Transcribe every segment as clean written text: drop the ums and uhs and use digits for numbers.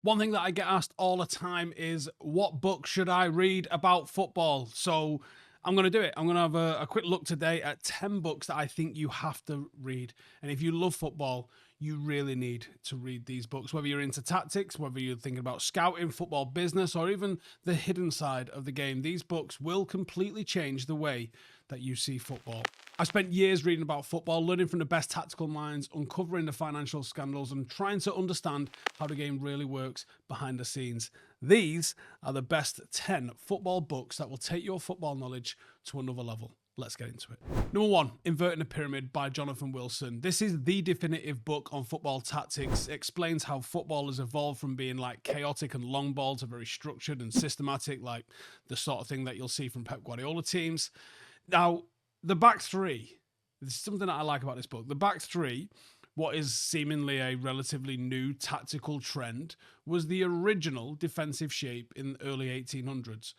One thing that I get asked all the time is, what book should I read about football? So I'm going to do it. I'm going to have a quick look today at 10 books that I think you have to read. And if you love football, you really need to read these books. Whether you're into tactics, whether you're thinking about scouting, football business, or even the hidden side of the game, these books will completely change the way that you see football. I spent years reading about football, learning from the best tactical minds, uncovering the financial scandals, and trying to understand how the game really works behind the scenes. These are the best 10 football books that will take your football knowledge to another level. Let's get into it. Number 1, Inverting the Pyramid by Jonathan Wilson. This is the definitive book on football tactics. It explains how football has evolved from being like chaotic and long ball to very structured and systematic, like the sort of thing that you'll see from Pep Guardiola teams. Now, the back three, this is something that I like about this book. The back three, what is seemingly a relatively new tactical trend, was the original defensive shape in the early 1800s.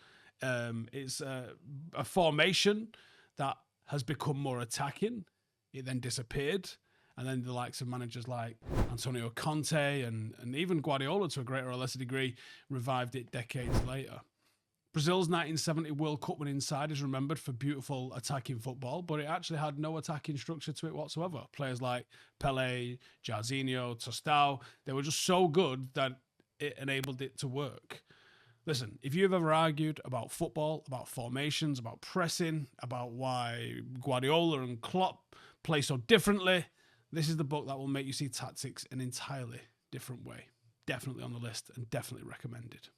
It's a formation that has become more attacking. It then disappeared. And then the likes of managers like Antonio Conte and even Guardiola, to a greater or lesser degree, revived it decades later. Brazil's 1970 World Cup winning side is remembered for beautiful attacking football, but it actually had no attacking structure to it whatsoever. Players like Pelé, Jairzinho, Tostão, they were just so good that it enabled it to work. Listen, if you've ever argued about football, about formations, about pressing, about why Guardiola and Klopp play so differently, this is the book that will make you see tactics an entirely different way. Definitely on the list and definitely recommended.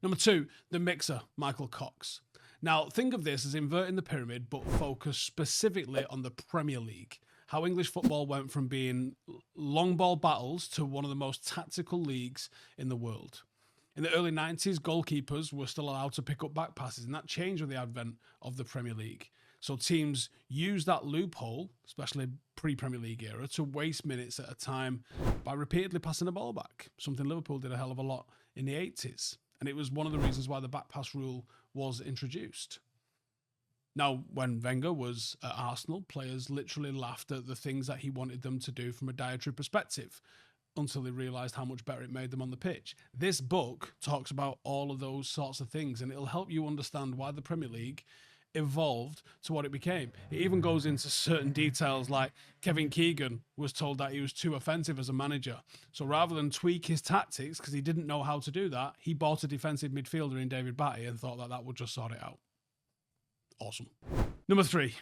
Number 2, The Mixer, Michael Cox. Now, think of this as Inverting the Pyramid, but focus specifically on the Premier League. How English football went from being long ball battles to one of the most tactical leagues in the world. In the early 90s, goalkeepers were still allowed to pick up back passes, and that changed with the advent of the Premier League. So teams used that loophole, especially pre-Premier League era, to waste minutes at a time by repeatedly passing the ball back, something Liverpool did a hell of a lot in the 80s. And it was one of the reasons why the back pass rule was introduced. Now, when Wenger was at Arsenal, players literally laughed at the things that he wanted them to do from a dietary perspective, until they realised how much better it made them on the pitch. This book talks about all of those sorts of things, and it'll help you understand why the Premier League evolved to what it became. It even goes into certain details, like Kevin Keegan was told that he was too offensive as a manager. So rather than tweak his tactics, because he didn't know how to do that, he bought a defensive midfielder in David Batty and thought that that would just sort it out. Awesome. Number 3,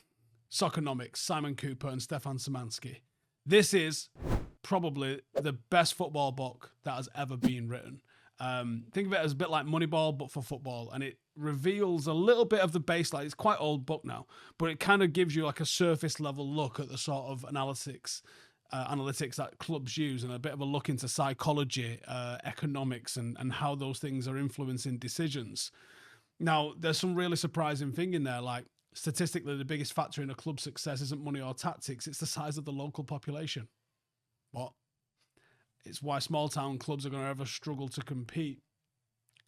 Soccernomics, Simon Cooper and Stefan Szymanski. This is probably the best football book that has ever been written. Think of it as a bit like Moneyball, but for football, and it reveals a little bit of the baseline. It's quite old book now, but it kind of gives you like a surface level look at the sort of analytics that clubs use, and a bit of a look into psychology, economics, and how those things are influencing decisions. Now, there's some really surprising thing in there, like statistically, the biggest factor in a club's success isn't money or tactics, it's the size of the local population. What? It's why small town clubs are going to ever struggle to compete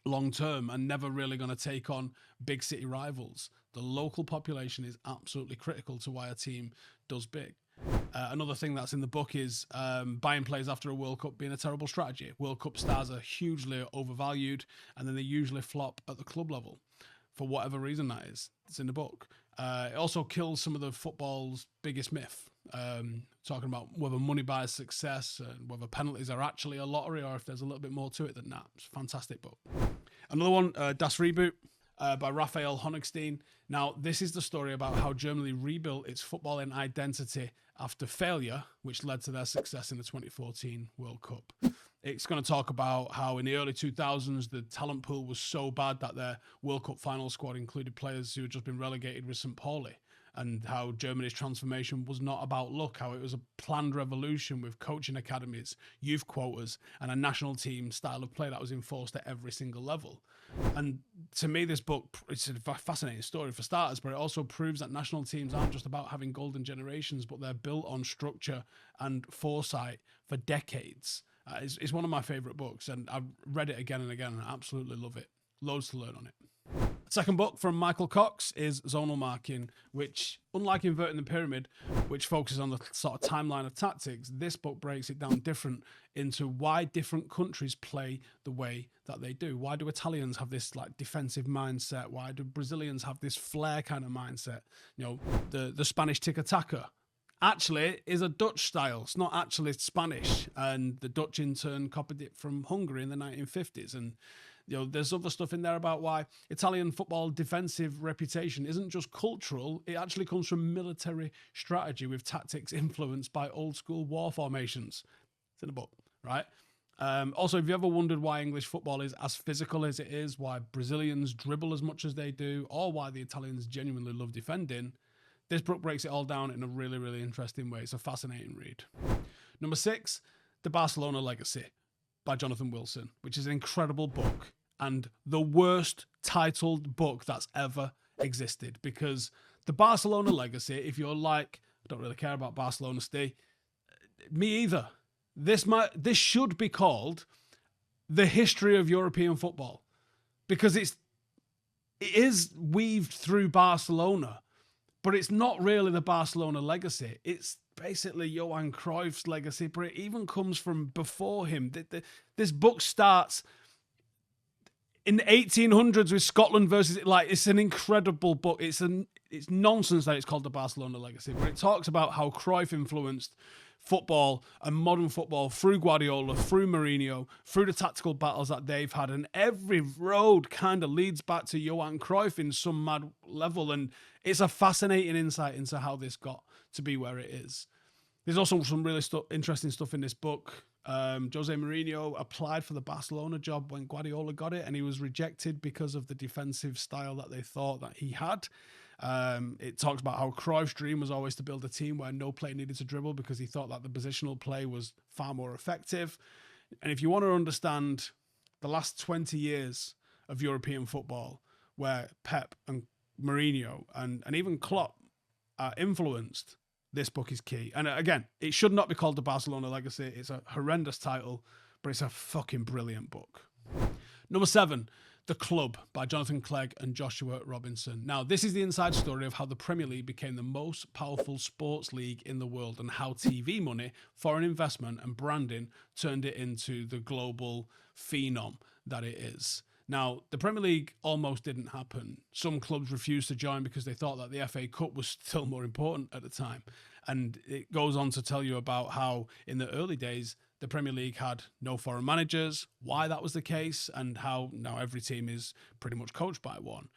long term and never really going to take on big city rivals. The local population is absolutely critical to why a team does big. Another thing that's in the book is buying players after a World Cup being a terrible strategy. World Cup stars are hugely overvalued, and then they usually flop at the club level for whatever reason that is. It's in the book. It also kills some of the football's biggest myth. Talking about whether money buys success, and whether penalties are actually a lottery, or if there's a little bit more to it than that. It's a fantastic book. Another one, Das Reboot by Raphael Honigstein. Now, this is the story about how Germany rebuilt its footballing identity after failure, which led to their success in the 2014 World Cup. It's going to talk about how in the early 2000s, the talent pool was so bad that their World Cup final squad included players who had just been relegated with St. Pauli, and how Germany's transformation was not about luck, how it was a planned revolution with coaching academies, youth quotas, and a national team style of play that was enforced at every single level. And to me, this book, it's a fascinating story for starters, but it also proves that national teams aren't just about having golden generations, but they're built on structure and foresight for decades. It's one of my favourite books, and I've read it again and again, and I absolutely love it. Loads to learn on it. Second book from Michael Cox is Zonal Marking, which, unlike Inverting the Pyramid, which focuses on the sort of timeline of tactics, this book breaks it down different into why different countries play the way that they do. Why do Italians have this like defensive mindset? Why do Brazilians have this flair kind of mindset? You know, the Spanish tiki-taka actually is a Dutch style. It's not actually Spanish, and the Dutch in turn copied it from Hungary in the 1950s. And you know, there's other stuff in there about why Italian football defensive reputation isn't just cultural. It actually comes from military strategy with tactics influenced by old school war formations. It's in the book, right? Also, have you ever wondered why English football is as physical as it is, why Brazilians dribble as much as they do, or why the Italians genuinely love defending? This book breaks it all down in a really, really interesting way. It's a fascinating read. Number 6, The Barcelona Legacy by Jonathan Wilson, which is an incredible book and the worst titled book that's ever existed, because the Barcelona Legacy, if you're like, I don't really care about Barcelona, me either. This should be called The History of European Football, because it is weaved through Barcelona, but it's not really the Barcelona legacy. It's basically Johan Cruyff's legacy, but it even comes from before him. This book starts in the 1800s with Scotland versus, like, it's an incredible book. It's nonsense that it's called the Barcelona Legacy, but it talks about how Cruyff influenced football and modern football through Guardiola, through Mourinho, through the tactical battles that they've had, and every road kind of leads back to Johan Cruyff in some mad level, and it's a fascinating insight into how this got to be where it is. There's also some really interesting stuff in this book. José Mourinho applied for the Barcelona job when Guardiola got it, and he was rejected because of the defensive style that they thought that he had. It talks about how Cruyff's dream was always to build a team where no player needed to dribble because he thought that the positional play was far more effective. And if you want to understand the last 20 years of European football, where Pep and Mourinho and even Klopp are influenced, this book is key. And again, it should not be called the Barcelona Legacy. It's a horrendous title, but it's a fucking brilliant book. Number 7, The Club by Jonathan Clegg and Joshua Robinson. Now, this is the inside story of how the Premier League became the most powerful sports league in the world, and how TV money, foreign investment and branding turned it into the global phenom that it is. Now, the Premier League almost didn't happen. Some clubs refused to join because they thought that the FA Cup was still more important at the time. And it goes on to tell you about how in the early days, the Premier League had no foreign managers, why that was the case, and how now every team is pretty much coached by one.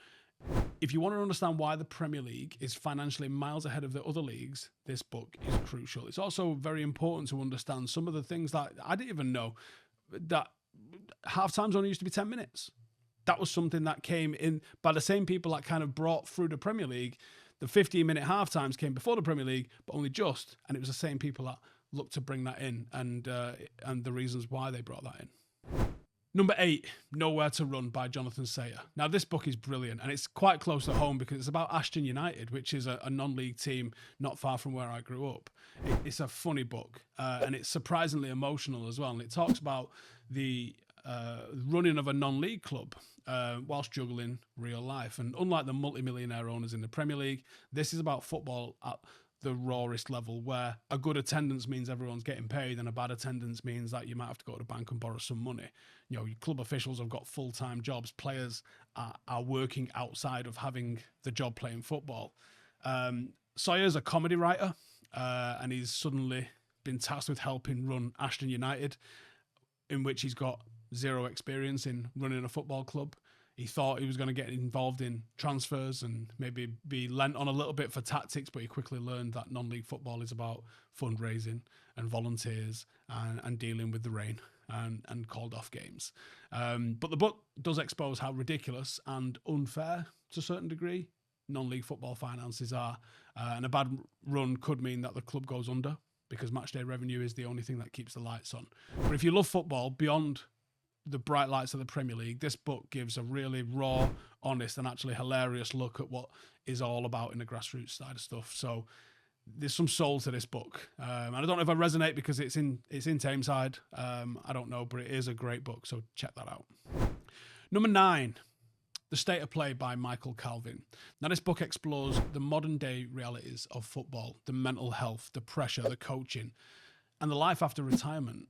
If you want to understand why the Premier League is financially miles ahead of the other leagues, this book is crucial. It's also very important to understand some of the things that I didn't even know, that half times only used to be 10 minutes. That was something that came in by the same people that kind of brought through the Premier League. The 15-minute half times came before the Premier League, but only just, and it was the same people that looked to bring that in, and the reasons why they brought that in. Number 8, Nowhere to Run by Jonathan Sayer. Now, this book is brilliant, and it's quite close to home because it's about Ashton United, which is a non-league team not far from where I grew up. It's a funny book, and it's surprisingly emotional as well, and it talks about the running of a non-league club whilst juggling real life. And unlike the multi-millionaire owners in the Premier League, this is about football at the rawest level, where a good attendance means everyone's getting paid, and a bad attendance means that you might have to go to the bank and borrow some money. You know, your club officials have got full-time jobs. Players are working outside of having the job playing football. Sawyer's a comedy writer, and he's suddenly been tasked with helping run Ashton United, in which he's got zero experience in running a football club. He thought he was going to get involved in transfers and maybe be lent on a little bit for tactics, but he quickly learned that non-league football is about fundraising and volunteers and dealing with the rain and called off games. But the book does expose how ridiculous and unfair, to a certain degree, non-league football finances are. And a bad run could mean that the club goes under, because matchday revenue is the only thing that keeps the lights on. But if you love football beyond the bright lights of the Premier League, this book gives a really raw, honest, and actually hilarious look at what is all about in the grassroots side of stuff. So there's some soul to this book, and I don't know if I resonate because it's in Tameside. I don't know, but it is a great book, so check that out. Number 9, The State of Play by Michael Calvin. Now, this book explores the modern day realities of football, the mental health, the pressure, the coaching, and the life after retirement.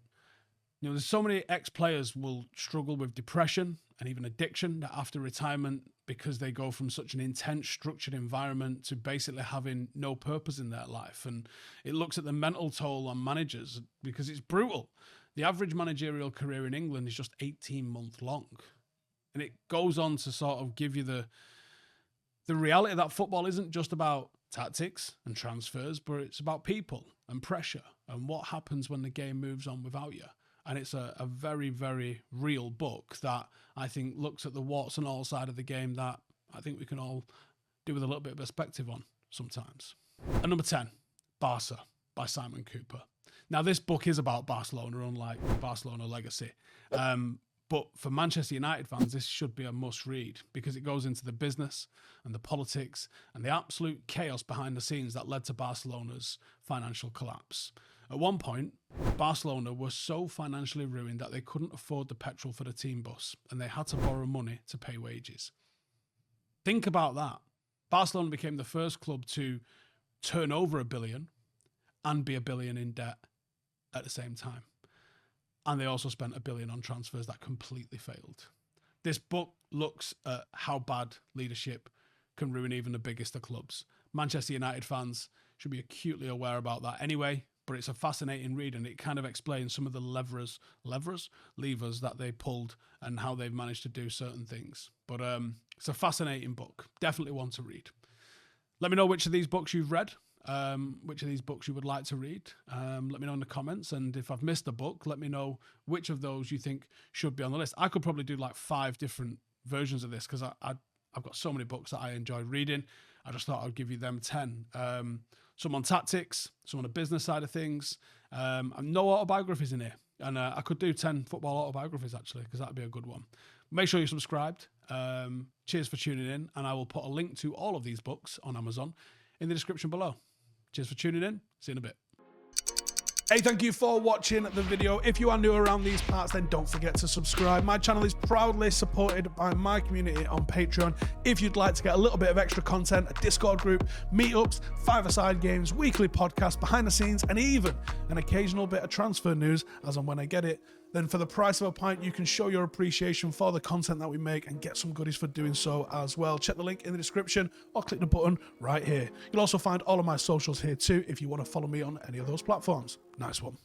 You know, there's so many ex-players will struggle with depression and even addiction after retirement because they go from such an intense, structured environment to basically having no purpose in their life. And it looks at the mental toll on managers because it's brutal. The average managerial career in England is just 18 months long. And it goes on to sort of give you the reality that football isn't just about tactics and transfers, but it's about people and pressure and what happens when the game moves on without you. And it's a very, very real book that I think looks at the warts and all side of the game that I think we can all do with a little bit of perspective on sometimes. And number 10, Barca by Simon Cooper. Now, this book is about Barcelona, unlike Barcelona Legacy. But for Manchester United fans, this should be a must read because it goes into the business and the politics and the absolute chaos behind the scenes that led to Barcelona's financial collapse. At one point, Barcelona were so financially ruined that they couldn't afford the petrol for the team bus and they had to borrow money to pay wages. Think about that. Barcelona became the first club to turn over $1 billion and be $1 billion in debt at the same time. And they also spent $1 billion on transfers that completely failed. This book looks at how bad leadership can ruin even the biggest of clubs. Manchester United fans should be acutely aware about that anyway, but it's a fascinating read and it kind of explains some of the levers that they pulled and how they've managed to do certain things. But it's a fascinating book. Definitely one to read. Let me know which of these books you've read. Which of these books you would like to read. Let me know in the comments, and if I've missed a book, let me know which of those you think should be on the list. I could probably do like 5 different versions of this because I've got so many books that I enjoy reading. I just thought I'd give you them 10. Some on tactics, some on the business side of things, and no autobiographies in here. And I could do 10 football autobiographies actually because that'd be a good one. Make sure you're subscribed. Cheers for tuning in, and I will put a link to all of these books on Amazon in the description below. Cheers for tuning in. See you in a bit. Hey, thank you for watching the video. If you are new around these parts, then don't forget to subscribe. My channel is proudly supported by my community on Patreon. If you'd like to get a little bit of extra content, a Discord group, meetups, 5-a-side games, weekly podcasts, behind the scenes, and even an occasional bit of transfer news as and when I get it, then for the price of a pint, you can show your appreciation for the content that we make and get some goodies for doing so as well. Check the link in the description or click the button right here. You'll also find all of my socials here too if you want to follow me on any of those platforms. Nice one.